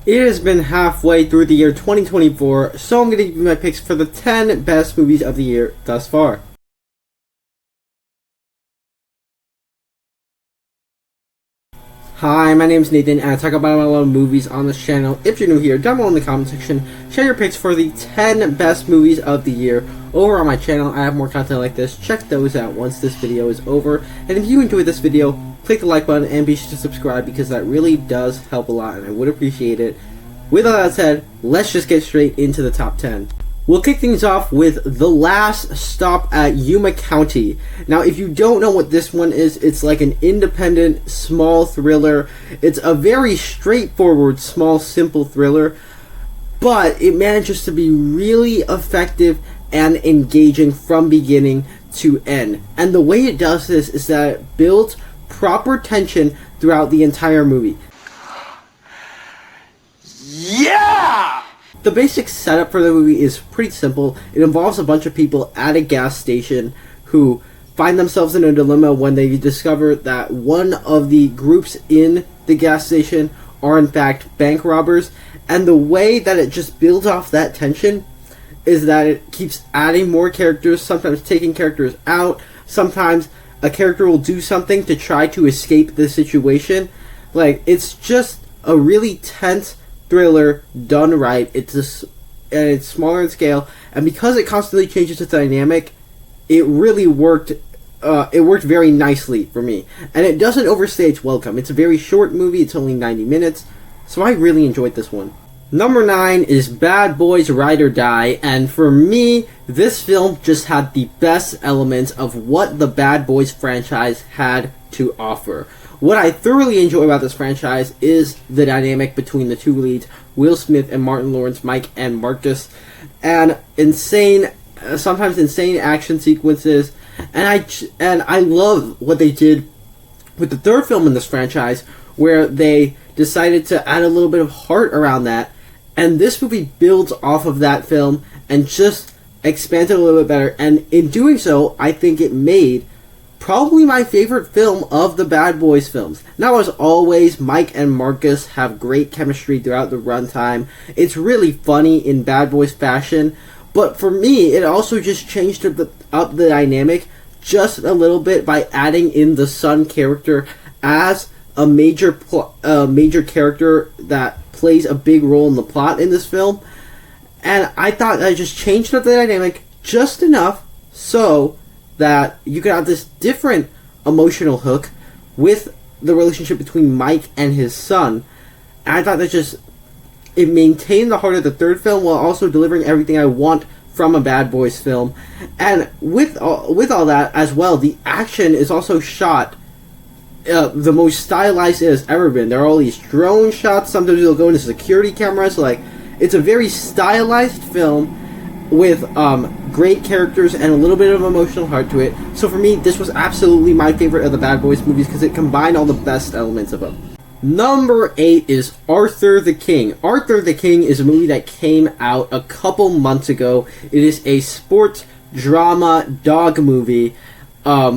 It has been halfway through the year 2024, so I'm going to give you my picks for the 10 best movies of the year thus far. Hi, my name is Nathan, and I talk about a lot of movies on this channel. If you're new here, down below in the comment section, share your picks for the 10 best movies of the year. Over on my channel, I have more content like this. Check those out once this video is over. And if you enjoyed this video, click the like button and be sure to subscribe because that really does help a lot and I would appreciate it. With all that said, let's just get straight into the top 10. We'll kick things off with The Last Stop at Yuma County. Now, if you don't know what this one is, it's like an independent, small thriller. It's a very straightforward, small, simple thriller, but it manages to be really effective and engaging from beginning to end. And the way it does this is that it builds proper tension throughout the entire movie. Yeah! The basic setup for the movie is pretty simple. It involves a bunch of people at a gas station who find themselves in a dilemma when they discover that one of the groups in the gas station are in fact bank robbers. And the way that it just builds off that tension is that it keeps adding more characters, sometimes taking characters out, sometimes a character will do something to try to escape the situation. Like, it's just a really tense thriller done right. It's smaller in scale, and because it constantly changes its dynamic, it really worked. It worked very nicely for me, and it doesn't overstay its welcome. It's a very short movie. It's only 90 minutes, so I really enjoyed this one. Number 9 is Bad Boys Ride or Die, and for me, this film just had the best elements of what the Bad Boys franchise had to offer. What I thoroughly enjoy about this franchise is the dynamic between the two leads, Will Smith and Martin Lawrence, Mike and Marcus, and sometimes insane action sequences, and I love what they did with the third film in this franchise, where they decided to add a little bit of heart around that, and this movie builds off of that film and just expands it a little bit better, and in doing so, I think it made probably my favorite film of the Bad Boys films. Now, as always, Mike and Marcus have great chemistry throughout the runtime. It's really funny in Bad Boys fashion, but for me, it also just changed up the dynamic just a little bit by adding in the son character as a major character that plays a big role in the plot in this film. And I thought that just changed up the dynamic just enough so that you could have this different emotional hook with the relationship between Mike and his son. And I thought that it maintained the heart of the third film while also delivering everything I want from a Bad Boys film. And with all that as well, the action is also shot the most stylized it has ever been. There are all these drone shots. Sometimes they'll go into security cameras. Like, it's a very stylized film with great characters and a little bit of emotional heart to it. So for me, this was absolutely my favorite of the Bad Boys movies because it combined all the best elements of them. Number 8 is Arthur the King. Arthur the King is a movie that came out a couple months ago. It is a sports drama dog movie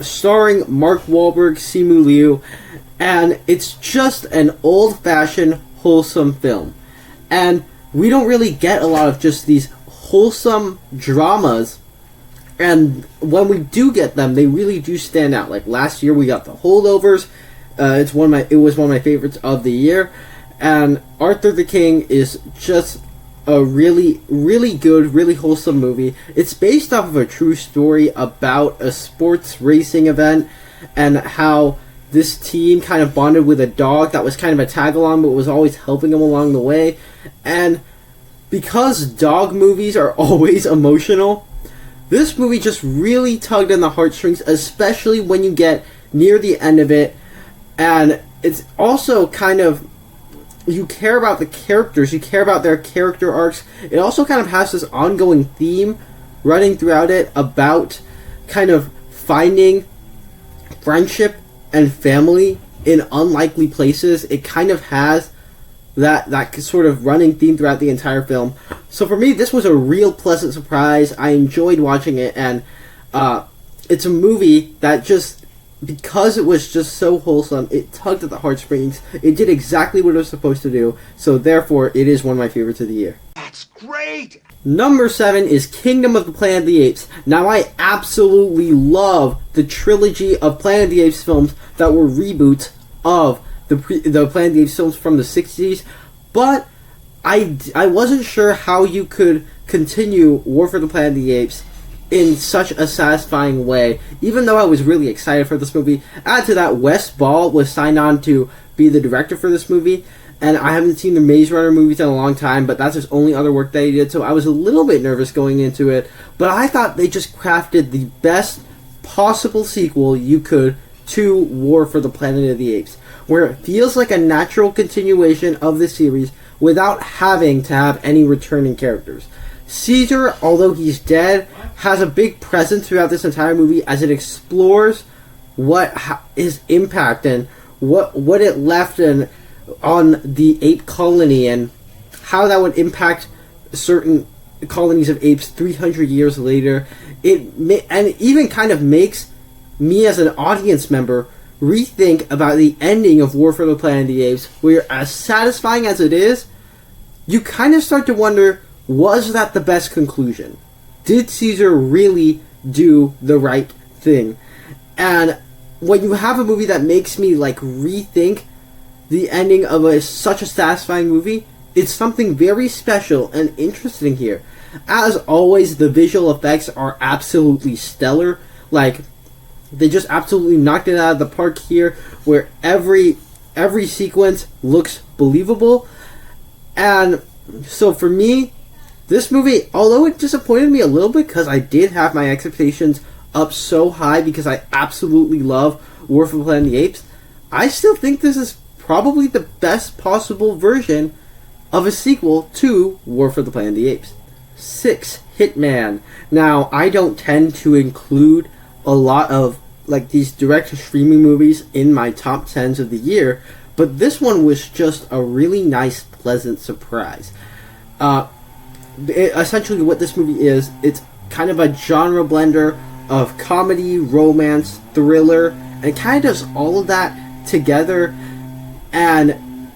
starring Mark Wahlberg, Simu Liu, and it's just an old-fashioned, wholesome film. And we don't really get a lot of just these wholesome dramas, and when we do get them, they really do stand out. Like last year, we got The Holdovers. It was one of my favorites of the year, and Arthur the King is just a really, really good, really wholesome movie. It's based off of a true story about a sports racing event and how this team kind of bonded with a dog that was kind of a tag-along but was always helping them along the way. And because dog movies are always emotional, this movie just really tugged on the heartstrings, especially when you get near the end of it. And it's also kind of, you care about the characters, you care about their character arcs. It also kind of has this ongoing theme running throughout it about kind of finding friendship and family in unlikely places. It kind of has that sort of running theme throughout the entire film. So for me, this was a real pleasant surprise. I enjoyed watching it, and it's a movie that just because it was just so wholesome, it tugged at the heartstrings. It did exactly what it was supposed to do. So therefore, it is one of my favorites of the year. That's great! Number 7 is Kingdom of the Planet of the Apes. Now, I absolutely love the trilogy of Planet of the Apes films that were reboots of the Planet of the Apes films from the 60s, but I wasn't sure how you could continue War for the Planet of the Apes in such a satisfying way, even though I was really excited for this movie. Add to that, Wes Ball was signed on to be the director for this movie, and I haven't seen the Maze Runner movies in a long time, but that's his only other work that he did, so I was a little bit nervous going into it, but I thought they just crafted the best possible sequel you could to War for the Planet of the Apes, where it feels like a natural continuation of the series without having to have any returning characters. Caesar, although he's dead, has a big presence throughout this entire movie as it explores what his impact and what it left on the ape colony and how that would impact certain colonies of apes 300 years later. And even kind of makes me as an audience member rethink about the ending of War for the Planet of the Apes, where as satisfying as it is, you kind of start to wonder, was that the best conclusion? Did Caesar really do the right thing? And when you have a movie that makes me rethink the ending of such a satisfying movie, it's something very special and interesting here. As always, the visual effects are absolutely stellar. They just absolutely knocked it out of the park here, where every sequence looks believable. And so for me, this movie, although it disappointed me a little bit because I did have my expectations up so high because I absolutely love War for the Planet of the Apes, I still think this is probably the best possible version of a sequel to War for the Planet of the Apes. 6. Hitman. Now, I don't tend to include a lot of these direct streaming movies in my top 10s of the year, but this one was just a really nice, pleasant surprise. Essentially what this movie is, it's kind of a genre blender of comedy, romance, thriller, and it kind of does all of that together, and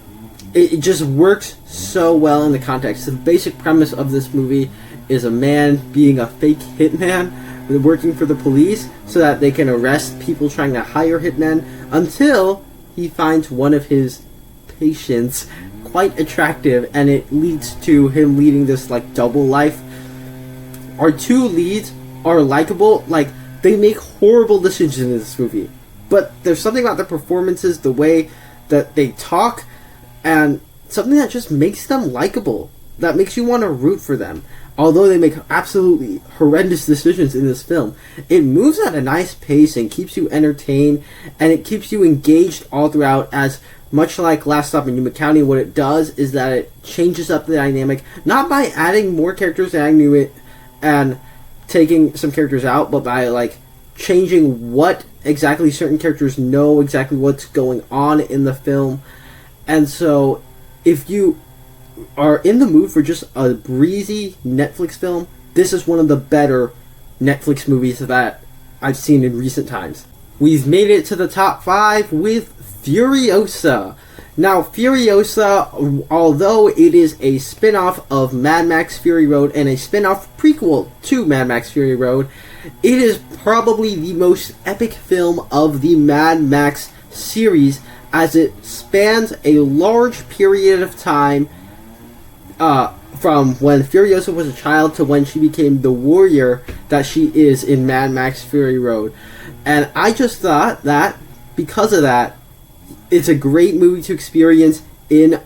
it just works so well in the context. The basic premise of this movie is a man being a fake hitman working for the police so that they can arrest people trying to hire hitmen, until he finds one of his patients quite attractive, and it leads to him leading this double life. Our two leads are likable. They make horrible decisions in this movie, but there's something about their performances, the way that they talk, and something that just makes them likable, that makes you want to root for them. Although they make absolutely horrendous decisions in this film, it moves at a nice pace and keeps you entertained, and it keeps you engaged all throughout. As much like Last Stop in Yuma County, what it does is that it changes up the dynamic, not by adding more characters and taking some characters out, but by changing what exactly certain characters know, exactly what's going on in the film. And so if you are in the mood for just a breezy Netflix film, this is one of the better Netflix movies that I've seen in recent times. We've made it to the top 5 with Furiosa. Now, Furiosa, although it is a spin-off of Mad Max Fury Road and a spin-off prequel to Mad Max Fury Road, it is probably the most epic film of the Mad Max series, as it spans a large period of time from when Furiosa was a child to when she became the warrior that she is in Mad Max Fury Road. And I just thought that, because of that, it's a great movie to experience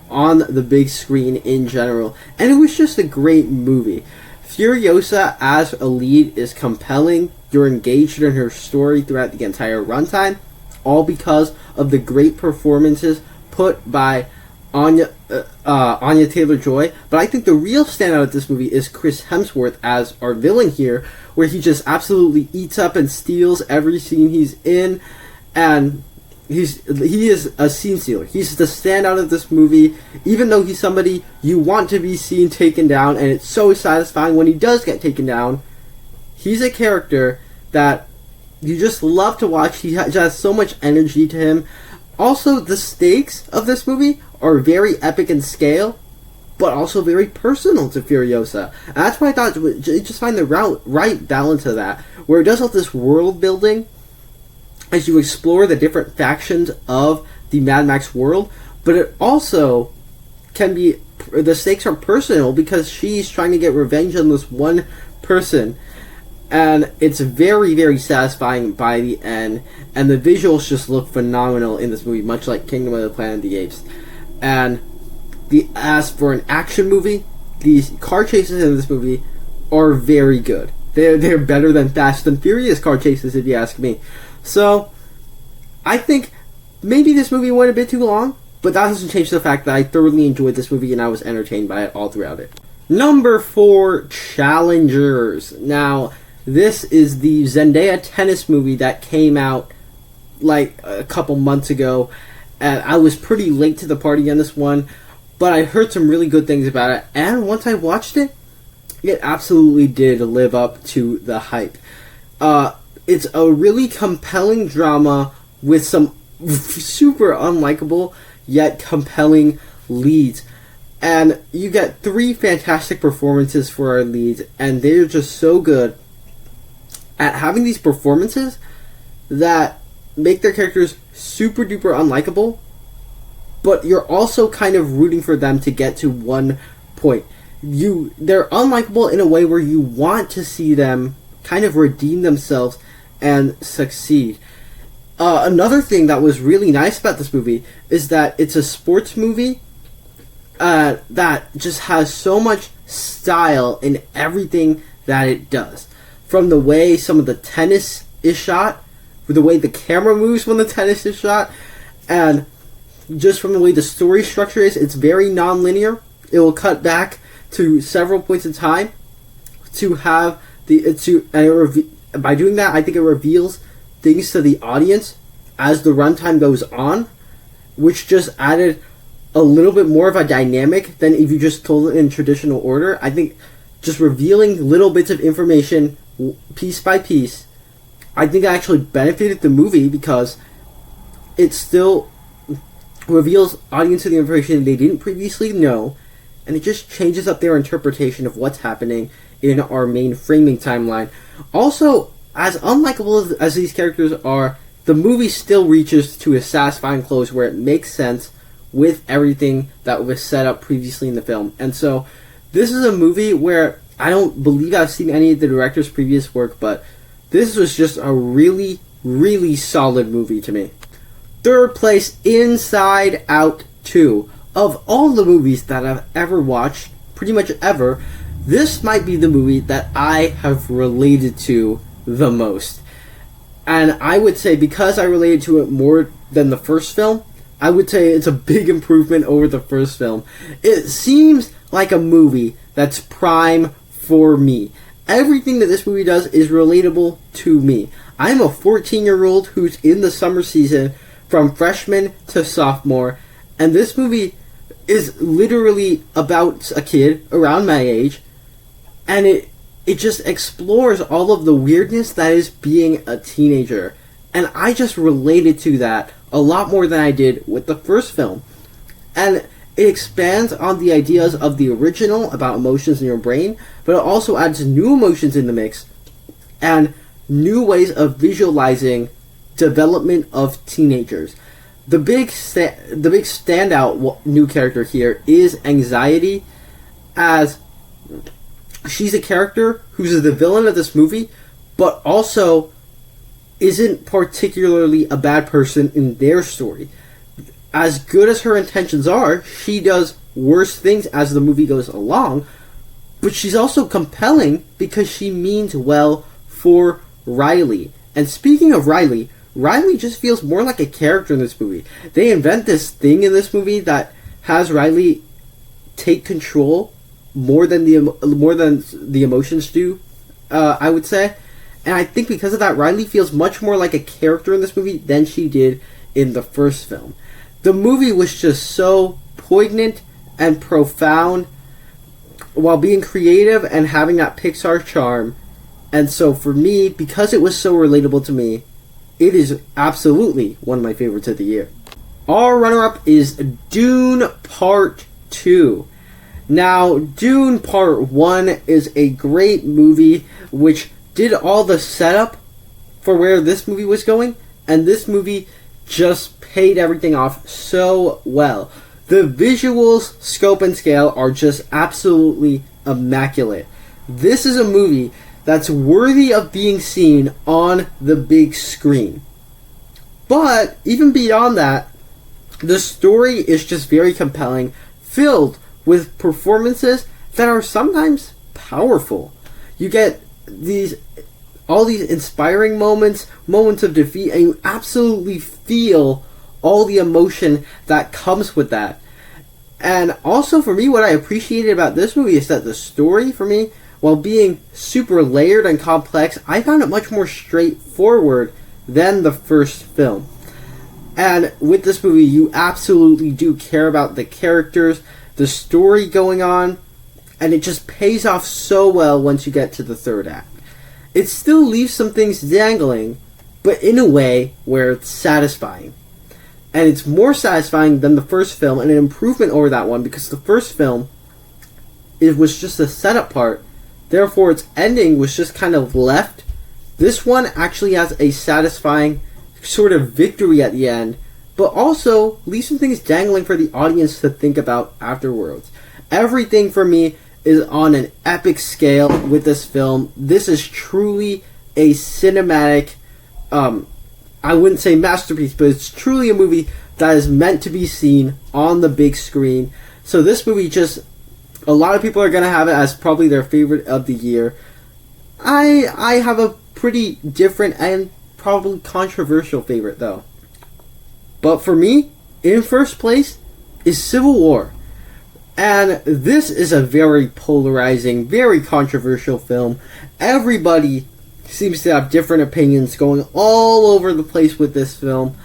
on the big screen in general. And it was just a great movie. Furiosa as a lead is compelling. You're engaged in her story throughout the entire runtime, all because of the great performances put by Anya Taylor-Joy. But I think the real standout of this movie is Chris Hemsworth as our villain here, where he just absolutely eats up and steals every scene he's in, and he is a scene stealer. He's the standout of this movie, even though he's somebody you want to be seen taken down, and it's so satisfying when he does get taken down. He's a character that you just love to watch. He just has so much energy to him. Also, the stakes of this movie are very epic in scale, but also very personal to Furiosa. And that's why I thought it just find the right balance of that, where it does all this world building as you explore the different factions of the Mad Max world, but it also can be, the stakes are personal because she's trying to get revenge on this one person, and it's very, very satisfying by the end, and the visuals just look phenomenal in this movie, much like Kingdom of the Planet of the Apes. And as for an action movie, these car chases in this movie are very good. They're better than Fast and Furious car chases, if you ask me. So, I think maybe this movie went a bit too long, but that doesn't change the fact that I thoroughly enjoyed this movie and I was entertained by it all throughout it. Number 4, Challengers. Now, this is the Zendaya tennis movie that came out like a couple months ago, and I was pretty late to the party on this one, but I heard some really good things about it, and once I watched it, it absolutely did live up to the hype. It's a really compelling drama with some super unlikable yet compelling leads. And you get 3 fantastic performances for our leads, and they're just so good at having these performances that make their characters super duper unlikable, but you're also kind of rooting for them to get to one point. They're unlikable in a way where you want to see them kind of redeem themselves and succeed. Another thing that was really nice about this movie is that it's a sports movie that just has so much style in everything that it does. From the way some of the tennis is shot, the way the camera moves when the tennis is shot, and just from the way the story structure is, it's very non-linear. It will cut back to several points in time to have by doing that, I think it reveals things to the audience as the runtime goes on, which just added a little bit more of a dynamic than if you just told it in traditional order. I think just revealing little bits of information piece by piece, I think actually benefited the movie because it still reveals audience the information they didn't previously know, and it just changes up their interpretation of what's happening in our main framing timeline. Also, as unlikable as these characters are, the movie still reaches to a satisfying close where it makes sense with everything that was set up previously in the film. And so, this is a movie where I don't believe I've seen any of the director's previous work, but this was just a really, really solid movie to me. Third place, Inside Out 2. Of all the movies that I've ever watched, pretty much ever, this might be the movie that I have related to the most. And I would say, because I related to it more than the first film, I would say it's a big improvement over the first film. It seems like a movie that's prime for me. Everything that this movie does is relatable to me. I'm a 14-year-old who's in the summer season from freshman to sophomore, and this movie is literally about a kid around my age, and it just explores all of the weirdness that is being a teenager. And I just related to that a lot more than I did with the first film. And it expands on the ideas of the original about emotions in your brain, but it also adds new emotions in the mix and new ways of visualizing development of teenagers. The big standout new character here is Anxiety, as she's a character who's the villain of this movie, but also isn't particularly a bad person in their story. As good as her intentions are, she does worse things as the movie goes along, but she's also compelling because she means well for Riley. And speaking of Riley just feels more like a character in this movie. They invent this thing in this movie that has Riley take control more than the emotions do, I would say. And I think because of that, Riley feels much more like a character in this movie than she did in the first film. The movie was just so poignant and profound while being creative and having that Pixar charm. And so for me, because it was so relatable to me, it is absolutely one of my favorites of the year. Our runner-up is Dune Part 2. Now, Dune Part 1 is a great movie which did all the setup for where this movie was going, and this movie just paid everything off so well. The visuals, scope, and scale are just absolutely immaculate. This is a movie that's worthy of being seen on the big screen. But even beyond that, the story is just very compelling, filled with performances that are sometimes powerful. You get all these inspiring moments of defeat, and you absolutely feel all the emotion that comes with that. And also for me, what I appreciated about this movie is that the story, for me, while being super layered and complex, I found it much more straightforward than the first film. And with this movie, you absolutely do care about the characters, the story going on, and it just pays off so well once you get to the third act. It still leaves some things dangling, but in a way where it's satisfying. And it's more satisfying than the first film, and an improvement over that one, because the first film, it was just a setup part, therefore its ending was just kind of left. This one actually has a satisfying sort of victory at the end, but also leaves some things dangling for the audience to think about afterwards. Everything for me is on an epic scale with this film. This is truly a cinematic, I wouldn't say masterpiece, but it's truly a movie that is meant to be seen on the big screen. So this movie just, a lot of people are going to have it as probably their favorite of the year. I have a pretty different and probably controversial favorite though. But for me, in first place is Civil War. And this is a very polarizing, very controversial film. Everybody seems to have different opinions going all over the place with this film.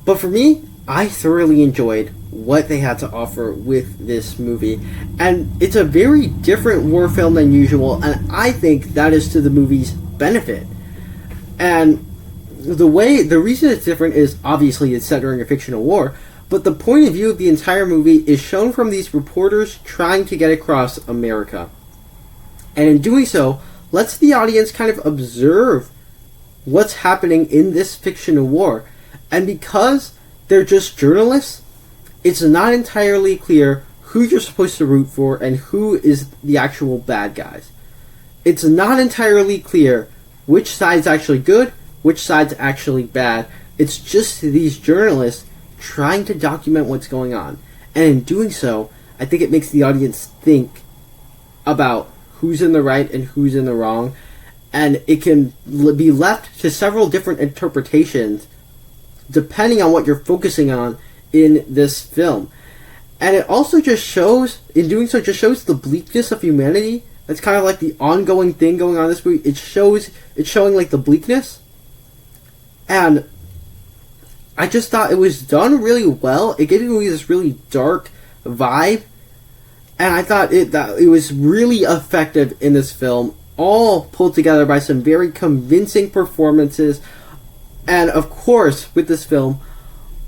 But for me, I thoroughly enjoyed what they had to offer with this movie. And it's a very different war film than usual, and I think that is to the movie's benefit. And the reason it's different is obviously it's set during a fictional war, but the point of view of the entire movie is shown from these reporters trying to get across America. And in doing so, lets the audience kind of observe what's happening in this fictional war. And because they're just journalists, it's not entirely clear who you're supposed to root for and who is the actual bad guys. It's not entirely clear which side's actually good, which side's actually bad. It's just these journalists trying to document what's going on. And in doing so, I think it makes the audience think about who's in the right and who's in the wrong, and it can be left to several different interpretations depending on what you're focusing on in this film. And it also just shows, in doing so, just shows the bleakness of humanity. That's kind of like the ongoing thing going on in this movie. It's showing like the bleakness, and I just thought it was done really well. It gave the movie this really dark vibe, and I thought that it was really effective in this film, all pulled together by some very convincing performances. And of course, with this film,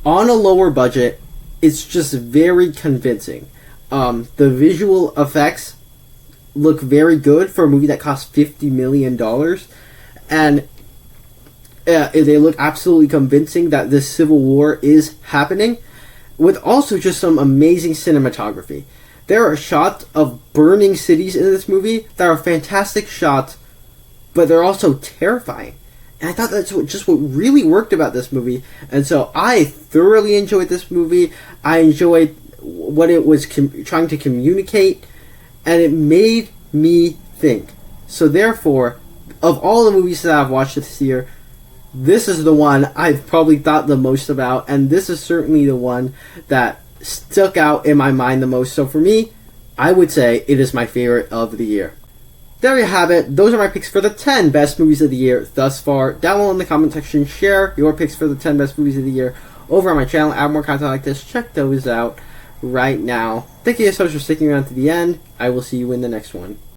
on a lower budget, it's just very convincing. The visual effects look very good for a movie that cost $50 million, and they look absolutely convincing that this civil war is happening, with also just some amazing cinematography. There are shots of burning cities in this movie that are fantastic shots, but they're also terrifying. And I thought that's what really worked about this movie. And so I thoroughly enjoyed this movie. I enjoyed what it was trying to communicate, and it made me think. So therefore, of all the movies that I've watched this year, this is the one I've probably thought the most about, and this is certainly the one that stuck out in my mind the most. So for me, I would say it is my favorite of the year. There you have it. Those are my picks for the 10 best movies of the year thus far. Down below in the comment section, share your picks for the 10 best movies of the year over on my channel. I have more content like this. Check those out right now. Thank you so much for sticking around to the end. I will see you in the next one.